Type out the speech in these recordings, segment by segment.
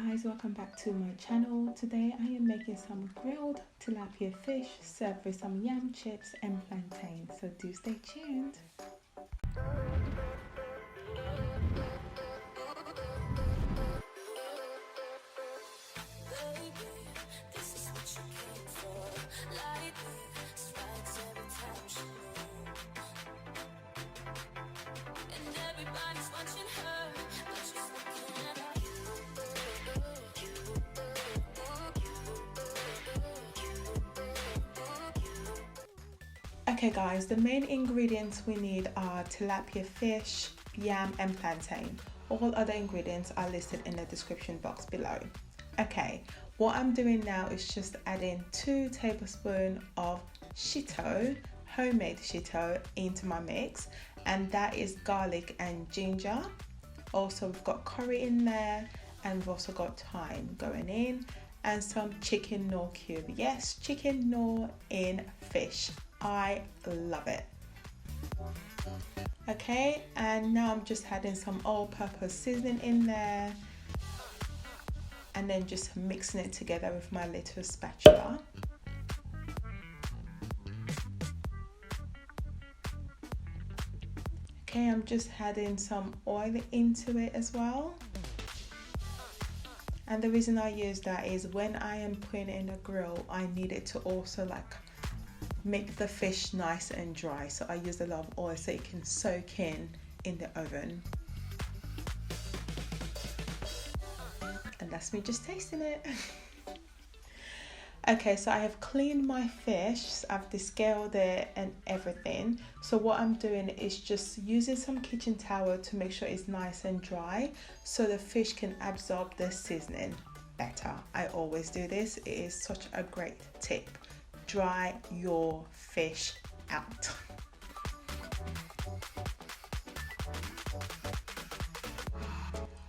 guys, welcome back to my channel. Today I am making some grilled tilapia fish served with some yam chips and plantain, so do stay tuned. Okay guys, the main ingredients we need are tilapia fish, yam and plantain. All other ingredients are listed in the description box below. Okay, what I'm doing now is just adding 2 tablespoons of shitto, homemade shitto, into my mix, and that is garlic and ginger. Also we've got curry in there, and we've also got thyme going in, and some chicken knorr cube. Yes, chicken knorr in fish. I love it. Okay, and now I'm just adding some all-purpose seasoning in there, and then just mixing it together with my little spatula. Okay, I'm just adding some oil into it as well. And the reason I use that is when I am putting it in a grill, I need it to also make the fish nice and dry, so I use a lot of oil so it can soak in the oven. And that's me just tasting it. Okay, so I have cleaned my fish, I've descaled it and everything. So what I'm doing is just using some kitchen towel to make sure it's nice and dry so the fish can absorb the seasoning better. I always do this, it is such a great tip. Dry your fish out.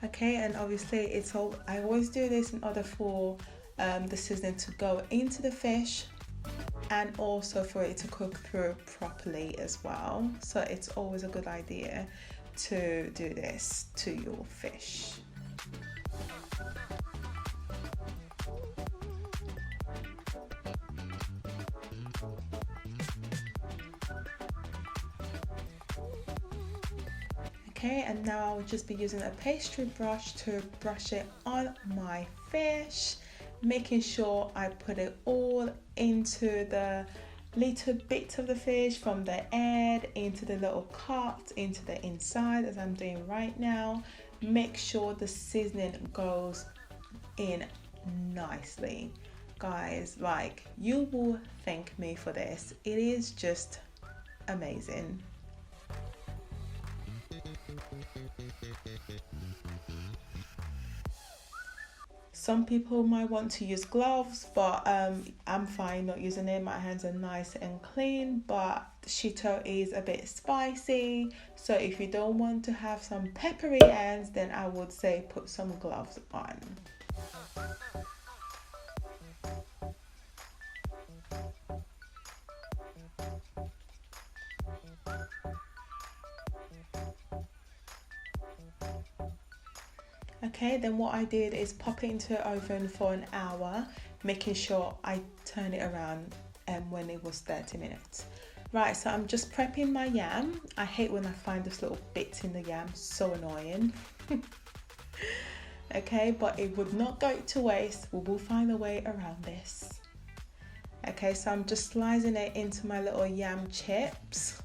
Okay, and obviously I always do this in order for the seasoning to go into the fish and also for it to cook through properly as well. So it's always a good idea to do this to your fish. Okay, and now I'll just be using a pastry brush to brush it on my fish, making sure I put it all into the little bits of the fish, from the head into the little cuts, into the inside, as I'm doing right now. Make sure the seasoning goes in nicely. Guys, you will thank me for this. It is just amazing. Some people might want to use gloves, but I'm fine not using it. My hands are nice and clean, but the shitto is a bit spicy, so if you don't want to have some peppery hands, then I would say put some gloves on. Okay, then what I did is pop it into the oven for an hour, making sure I turn it around when it was 30 minutes. Right, so I'm just prepping my yam. I hate when I find those little bits in the yam, so annoying. Okay, but it would not go to waste. We will find a way around this. Okay, so I'm just slicing it into my little yam chips.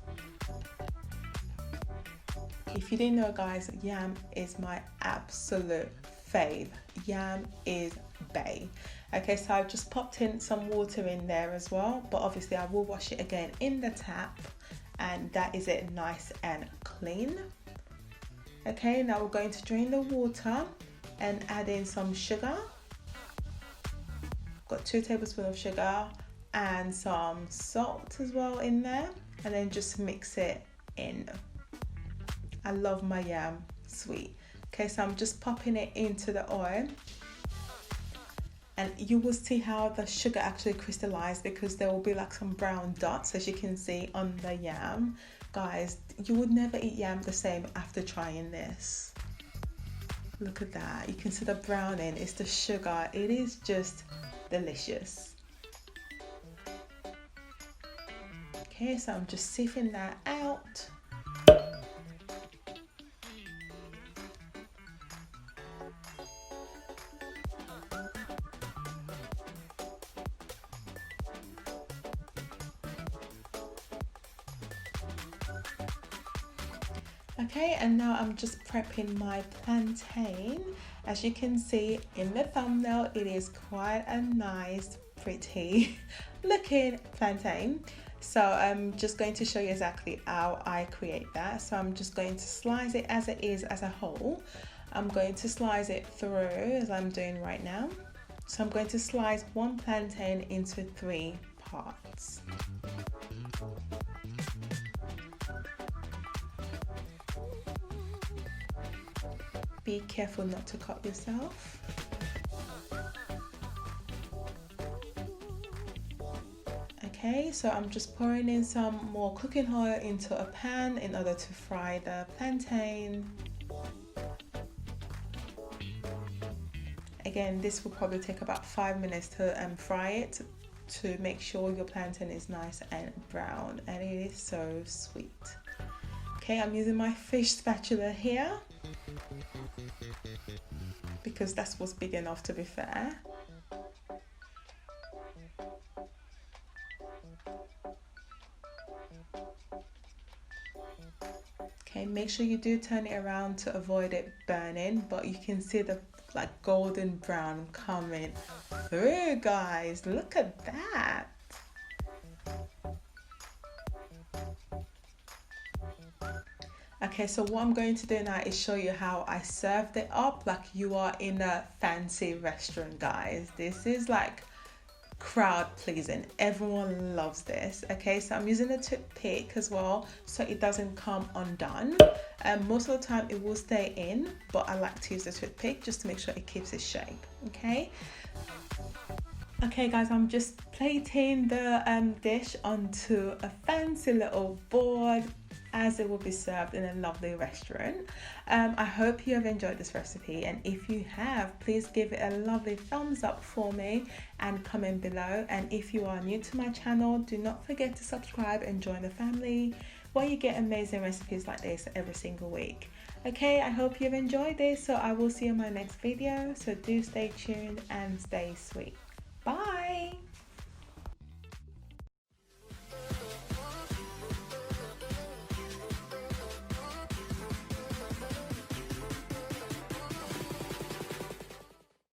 If you didn't know, guys, yam is my absolute fave. Yam is bae. Okay, so I've just popped in some water in there as well, but obviously I will wash it again in the tap, and that is it, nice and clean. Okay, now we're going to drain the water and add in some sugar. Got 2 tablespoons of sugar and some salt as well in there, and then just mix it in. I love my yam sweet. Okay, so I'm just popping it into the oil, and you will see how the sugar actually crystallized, because there will be some brown dots, as you can see, on the yam. Guys, you would never eat yam the same after trying this. Look at that. You can see the browning. It's the sugar. It is just delicious. Okay, so I'm just sieving that out. Okay, and now I'm just prepping my plantain. As you can see in the thumbnail, it is quite a nice, pretty looking plantain. So I'm just going to show you exactly how I create that. So I'm just going to slice it as it is as a whole. I'm going to slice it through as I'm doing right now. So I'm going to slice one plantain into 3 parts. Be careful not to cut yourself. Okay, so I'm just pouring in some more cooking oil into a pan in order to fry the plantain. Again, this will probably take about 5 minutes to fry it to make sure your plantain is nice and brown, and it is so sweet. Okay, I'm using my fish spatula here because that's what's big enough, to be fair. Okay, make sure you do turn it around to avoid it burning, but you can see the like golden brown coming through, guys. Look at that. Okay, so what I'm going to do now is show you how I served it up like you are in a fancy restaurant, guys. This is like crowd pleasing. Everyone loves this. Okay, so I'm using a toothpick as well so it doesn't come undone. Most of the time it will stay in, but I like to use the toothpick just to make sure it keeps its shape. Okay. Okay guys, I'm just plating the dish onto a fancy little board as it will be served in a lovely restaurant. I hope you have enjoyed this recipe, and if you have, please give it a lovely thumbs up for me and comment below. And if you are new to my channel, do not forget to subscribe and join the family where you get amazing recipes like this every single week. Okay, I hope you've enjoyed this, so I will see you in my next video. So do stay tuned and stay sweet. Bye.